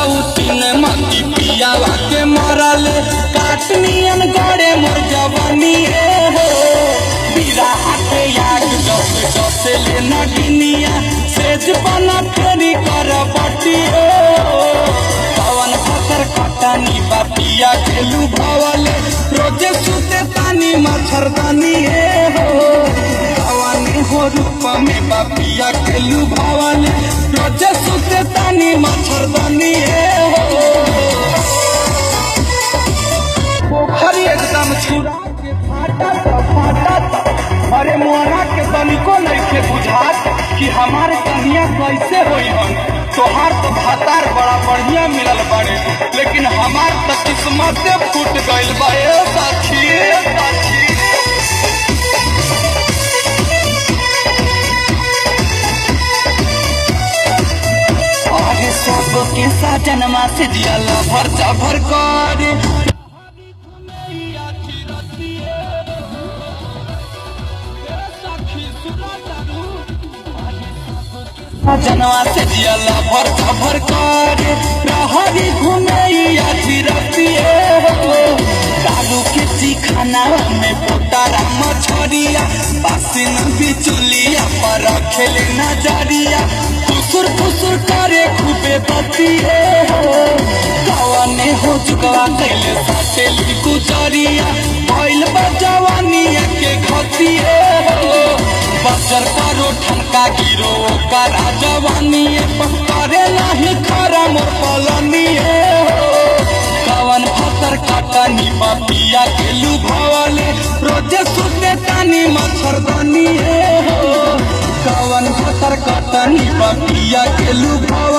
सौतीन मती पियावा के मरले काटनियन गड़े मोर जवानी हो बिरहा के याद जसे जसे ले नगिनिया सेज बना फेरी कर बटी हो पवन फकर कटानी बापिया खेलू भवले रोजे सुते तानी मच्छरदानी हो भवानी हो रूप में बापिया खेलू भवले रोजे सुते तानी मच्छरदानी हो पोखरी एकदम छुड़ा के फाटा अरे मोहना के तनिको नइखे बुझात कि हमारे कन्या कैसे होई हन तोहार तो भातार बड़ा बढ़िया मिलल बाड़े लेकिन हमार तो किस्मत फूट गइल बा ए साथी आगे सब के सजनमा से दिया भर भर करे जनवा से जियला भर भर करे रहरी घूमे दारू के चिखाना में पोटारा मछरिया बासिन बिचुलिया पर खेले नजरिया फुसुर फुसुर करे खूबे बतिए गवाने हो चुकवा कैले साटेली गुजरिया भइल बा जवानिया के घतिए बजर करो ठनका गिरो करा जवानी करे नहीं खरा मोर पलनी कवन फतर कटनी बापिया खेलू भवले रोजे सुते तानी मच्छरदानी कवन फतर कटनी बापिया खेलू भवले